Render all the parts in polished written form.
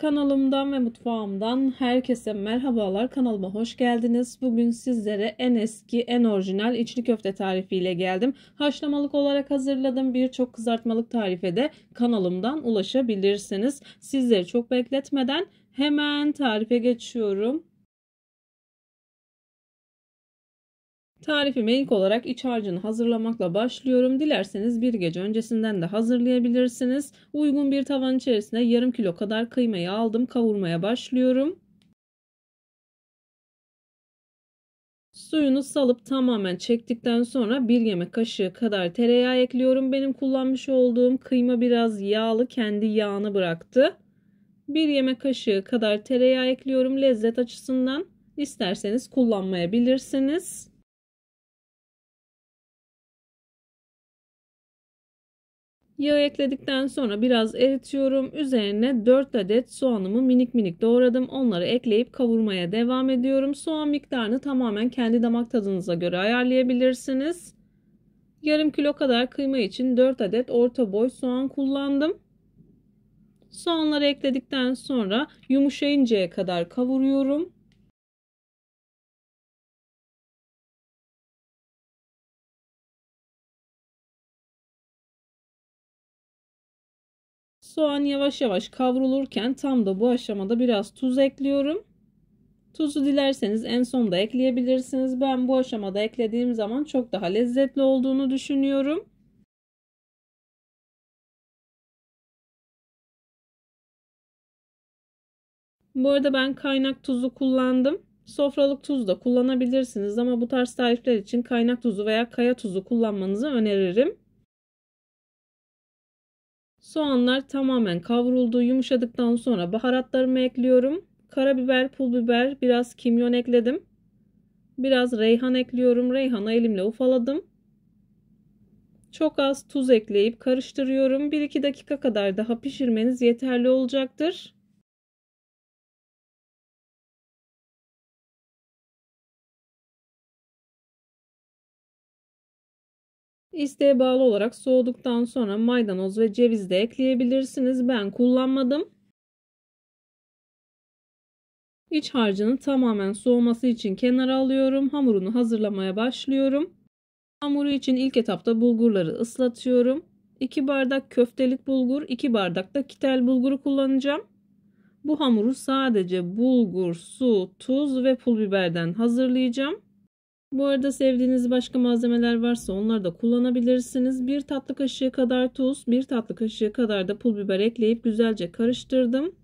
Kanalımdan ve mutfağımdan herkese merhabalar. Kanalıma hoş geldiniz. Bugün sizlere en eski, en orijinal içli köfte tarifiyle geldim. Haşlamalık olarak hazırladım. Birçok kızartmalık tarife de kanalımdan ulaşabilirsiniz. Sizleri çok bekletmeden hemen tarife geçiyorum. Tarifime ilk olarak iç harcını hazırlamakla başlıyorum. Dilerseniz bir gece öncesinden de hazırlayabilirsiniz. Uygun bir tavan içerisine yarım kilo kadar kıymayı aldım. Kavurmaya başlıyorum. Suyunu salıp tamamen çektikten sonra bir yemek kaşığı kadar tereyağı ekliyorum. Benim kullanmış olduğum kıyma biraz yağlı, kendi yağını bıraktı. Bir yemek kaşığı kadar tereyağı ekliyorum lezzet açısından. İsterseniz kullanmayabilirsiniz. Yağı ekledikten sonra biraz eritiyorum. Üzerine 4 adet soğanımı minik minik doğradım. Onları ekleyip kavurmaya devam ediyorum. Soğan miktarını tamamen kendi damak tadınıza göre ayarlayabilirsiniz. Yarım kilo kadar kıyma için 4 adet orta boy soğan kullandım. Soğanları ekledikten sonra yumuşayıncaya kadar kavuruyorum. Soğan yavaş yavaş kavrulurken tam da bu aşamada biraz tuz ekliyorum. Tuzu dilerseniz en sonda ekleyebilirsiniz. Ben bu aşamada eklediğim zaman çok daha lezzetli olduğunu düşünüyorum. Bu arada ben kaynak tuzu kullandım. Sofralık tuz da kullanabilirsiniz ama bu tarz tarifler için kaynak tuzu veya kaya tuzu kullanmanızı öneririm. Soğanlar tamamen kavruldu. Yumuşadıktan sonra baharatlarımı ekliyorum. Karabiber, pul biber, biraz kimyon ekledim. Biraz reyhan ekliyorum. Reyhanı elimle ufaladım. Çok az tuz ekleyip karıştırıyorum. 1-2 dakika kadar daha pişirmeniz yeterli olacaktır. İsteğe bağlı olarak soğuduktan sonra maydanoz ve ceviz de ekleyebilirsiniz. Ben kullanmadım. İç harcının tamamen soğuması için kenara alıyorum. Hamurunu hazırlamaya başlıyorum. Hamuru için ilk etapta bulgurları ıslatıyorum. 2 bardak köftelik bulgur, 2 bardak da kitel bulguru kullanacağım. Bu hamuru sadece bulgur, su, tuz ve pul biberden hazırlayacağım. Bu arada sevdiğiniz başka malzemeler varsa onları da kullanabilirsiniz. 1 tatlı kaşığı kadar tuz, 1 tatlı kaşığı kadar da pul biber ekleyip güzelce karıştırdım.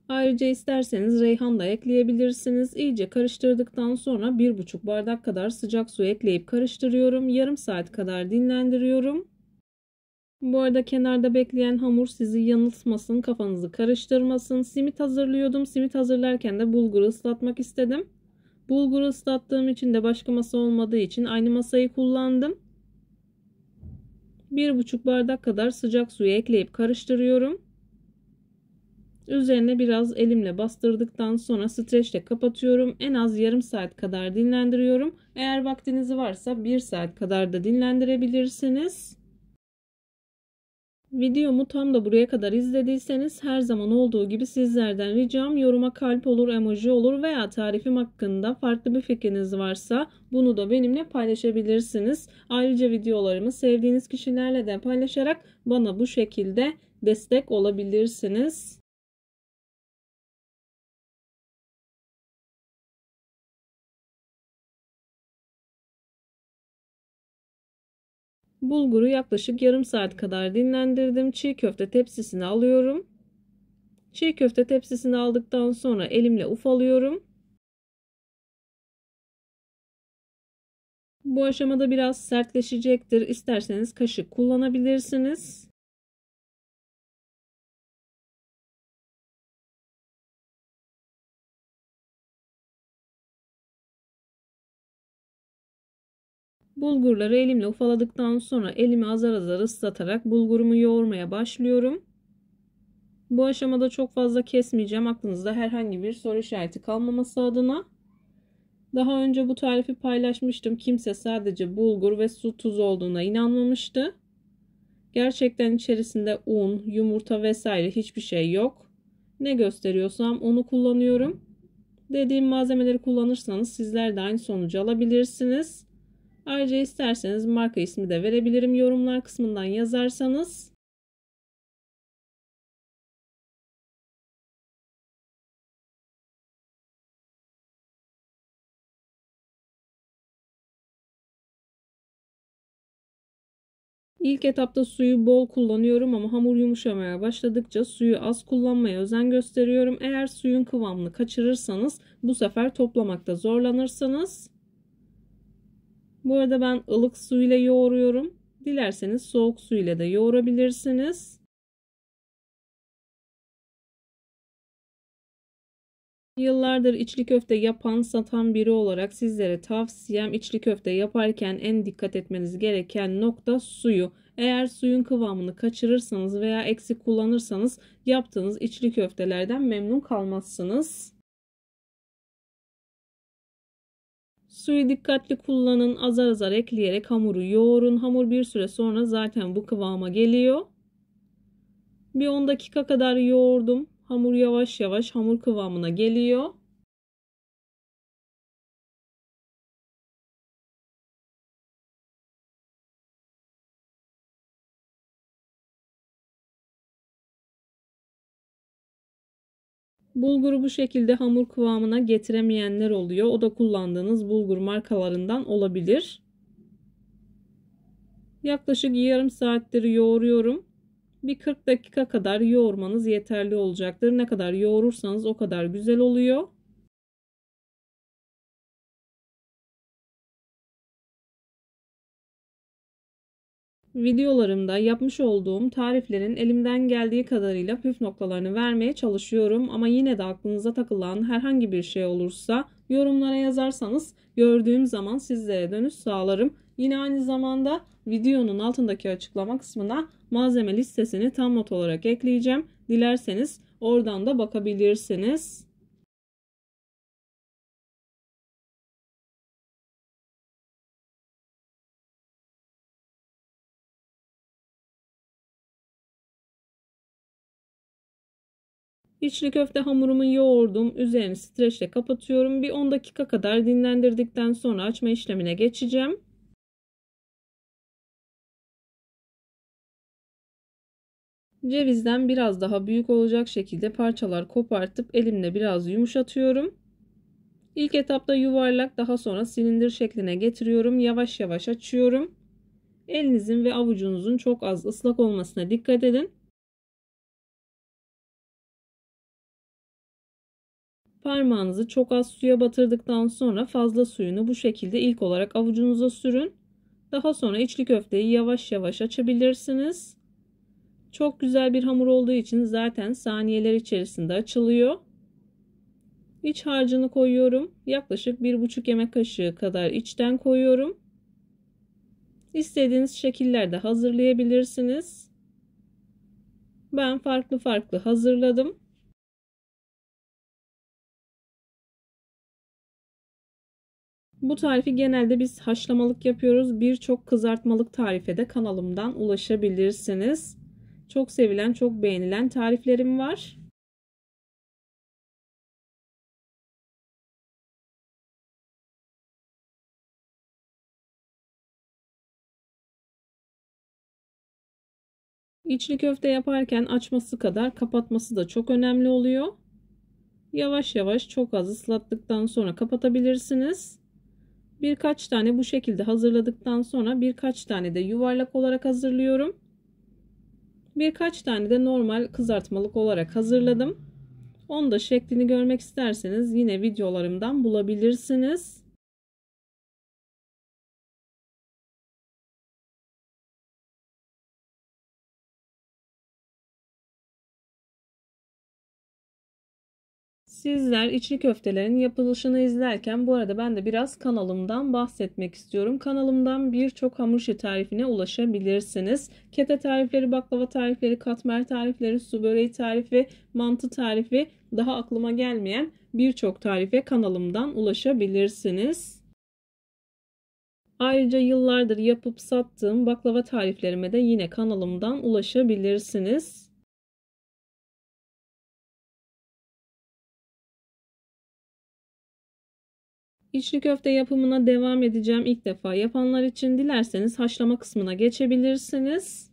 Ayrıca isterseniz reyhan da ekleyebilirsiniz. İyice karıştırdıktan sonra 1,5 bardak kadar sıcak su ekleyip karıştırıyorum. Yarım saat kadar dinlendiriyorum. Bu arada kenarda bekleyen hamur sizi yanıltmasın, kafanızı karıştırmasın. Simit hazırlıyordum. Simit hazırlarken de bulguru ıslatmak istedim. Bulguru ıslattığım için de başka masa olmadığı için aynı masayı kullandım. 1,5 bardak kadar sıcak suyu ekleyip karıştırıyorum. Üzerine biraz elimle bastırdıktan sonra streçle kapatıyorum. En az yarım saat kadar dinlendiriyorum. Eğer vaktiniz varsa 1 saat kadar da dinlendirebilirsiniz. Videomu tam da buraya kadar izlediyseniz her zaman olduğu gibi sizlerden ricam yoruma kalp olur, emoji olur veya tarifim hakkında farklı bir fikriniz varsa bunu da benimle paylaşabilirsiniz. Ayrıca videolarımı sevdiğiniz kişilerle de paylaşarak bana bu şekilde destek olabilirsiniz. Bulguru yaklaşık yarım saat kadar dinlendirdim. Çiğ köfte tepsisine alıyorum. Çiğ köfte tepsisini aldıktan sonra elimle ufalıyorum. Bu aşamada biraz sertleşecektir. İsterseniz kaşık kullanabilirsiniz. Bulgurları elimle ufaladıktan sonra elimi azar azar ıslatarak bulgurumu yoğurmaya başlıyorum. Bu aşamada çok fazla kesmeyeceğim. Aklınızda herhangi bir soru işareti kalmaması adına. Daha önce bu tarifi paylaşmıştım. Kimse sadece bulgur ve su, tuz olduğuna inanmamıştı. Gerçekten içerisinde un, yumurta vesaire hiçbir şey yok. Ne gösteriyorsam onu kullanıyorum. Dediğim malzemeleri kullanırsanız sizler de aynı sonucu alabilirsiniz. Ayrıca isterseniz marka ismi de verebilirim yorumlar kısmından yazarsanız. İlk etapta suyu bol kullanıyorum ama hamur yumuşamaya başladıkça suyu az kullanmaya özen gösteriyorum. Eğer suyun kıvamını kaçırırsanız bu sefer toplamakta zorlanırsınız. Bu arada ben ılık su ile yoğuruyorum. Dilerseniz soğuk su ile de yoğurabilirsiniz. Yıllardır içli köfte yapan, satan biri olarak sizlere tavsiyem içli köfte yaparken en dikkat etmeniz gereken nokta suyu. Eğer suyun kıvamını kaçırırsanız veya eksik kullanırsanız yaptığınız içli köftelerden memnun kalmazsınız. Suyu dikkatli kullanın, azar azar ekleyerek hamuru yoğurun. Hamur bir süre sonra zaten bu kıvama geliyor. Bir 10 dakika kadar yoğurdum. Hamur yavaş yavaş hamur kıvamına geliyor. Bulguru bu şekilde hamur kıvamına getiremeyenler oluyor. O da kullandığınız bulgur markalarından olabilir. Yaklaşık yarım saattir yoğuruyorum. Bir 40 dakika kadar yoğurmanız yeterli olacaktır. Ne kadar yoğurursanız o kadar güzel oluyor. Videolarımda yapmış olduğum tariflerin elimden geldiği kadarıyla püf noktalarını vermeye çalışıyorum. Ama yine de aklınıza takılan herhangi bir şey olursa yorumlara yazarsanız gördüğüm zaman sizlere dönüş sağlarım. Yine aynı zamanda videonun altındaki açıklama kısmına malzeme listesini tam not olarak ekleyeceğim. Dilerseniz oradan da bakabilirsiniz. İçli köfte hamurumu yoğurdum. Üzerini streçle kapatıyorum. Bir 10 dakika kadar dinlendirdikten sonra açma işlemine geçeceğim. Cevizden biraz daha büyük olacak şekilde parçalar kopartıp elimle biraz yumuşatıyorum. İlk etapta yuvarlak, daha sonra silindir şekline getiriyorum. Yavaş yavaş açıyorum. Elinizin ve avucunuzun çok az ıslak olmasına dikkat edin. Parmağınızı çok az suya batırdıktan sonra fazla suyunu bu şekilde ilk olarak avucunuza sürün. Daha sonra içli köfteyi yavaş yavaş açabilirsiniz. Çok güzel bir hamur olduğu için zaten saniyeler içerisinde açılıyor. İç harcını koyuyorum. Yaklaşık 1,5 yemek kaşığı kadar içten koyuyorum. İstediğiniz şekillerde hazırlayabilirsiniz. Ben farklı farklı hazırladım. Bu tarifi genelde biz haşlamalık yapıyoruz. Birçok kızartmalık tarife de kanalımdan ulaşabilirsiniz. Çok sevilen, çok beğenilen tariflerim var. İçli köfte yaparken açması kadar kapatması da çok önemli oluyor. Yavaş yavaş çok az ıslattıktan sonra kapatabilirsiniz. Birkaç tane bu şekilde hazırladıktan sonra birkaç tane de yuvarlak olarak hazırlıyorum. Birkaç tane de normal kızartmalık olarak hazırladım. Onu da şeklini görmek isterseniz yine videolarımdan bulabilirsiniz. Sizler içli köftelerin yapılışını izlerken bu arada ben de biraz kanalımdan bahsetmek istiyorum. Kanalımdan birçok hamur işi tarifine ulaşabilirsiniz. Kete tarifleri, baklava tarifleri, katmer tarifleri, su böreği tarifi, mantı tarifi, daha aklıma gelmeyen birçok tarife kanalımdan ulaşabilirsiniz. Ayrıca yıllardır yapıp sattığım baklava tariflerime de yine kanalımdan ulaşabilirsiniz. İçli köfte yapımına devam edeceğim. İlk defa yapanlar için dilerseniz haşlama kısmına geçebilirsiniz.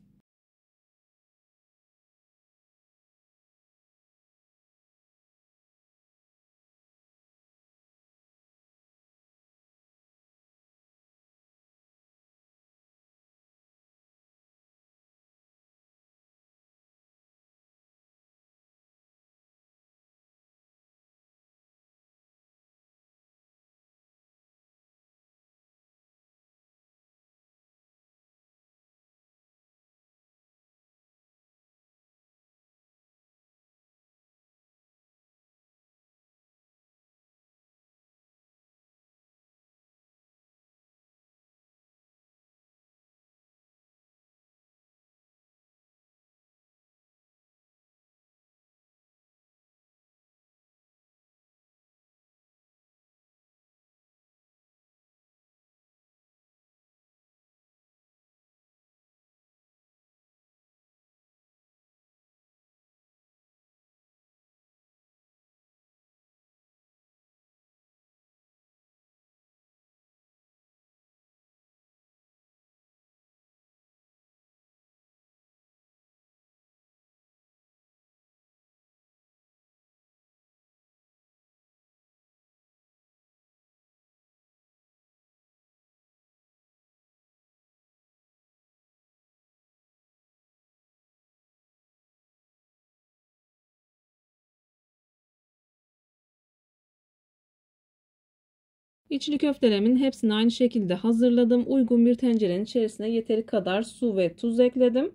İçli köftelerimin hepsini aynı şekilde hazırladım. Uygun bir tencerenin içerisine yeteri kadar su ve tuz ekledim.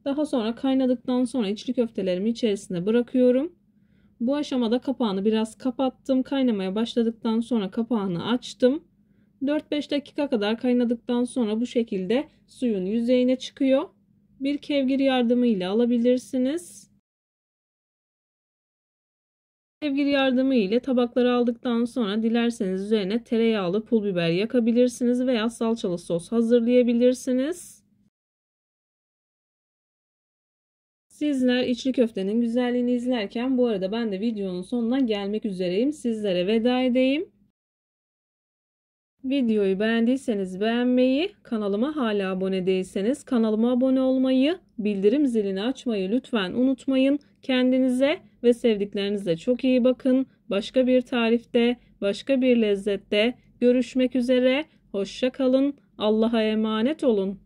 Daha sonra kaynadıktan sonra içli köftelerimi içerisine bırakıyorum. Bu aşamada kapağını biraz kapattım. Kaynamaya başladıktan sonra kapağını açtım. 4-5 dakika kadar kaynadıktan sonra bu şekilde suyun yüzeyine çıkıyor. Bir kevgir yardımıyla alabilirsiniz. Kevgir yardımı ile tabakları aldıktan sonra dilerseniz üzerine tereyağlı pul biber yakabilirsiniz veya salçalı sos hazırlayabilirsiniz. Sizler içli köftenin güzelliğini izlerken bu arada ben de videonun sonuna gelmek üzereyim. Sizlere veda edeyim. Videoyu beğendiyseniz beğenmeyi, kanalıma hala abone değilseniz kanalıma abone olmayı, bildirim zilini açmayı lütfen unutmayın. Kendinize ve sevdiklerinize çok iyi bakın. Başka bir tarifte, başka bir lezzette görüşmek üzere. Hoşça kalın. Allah'a emanet olun.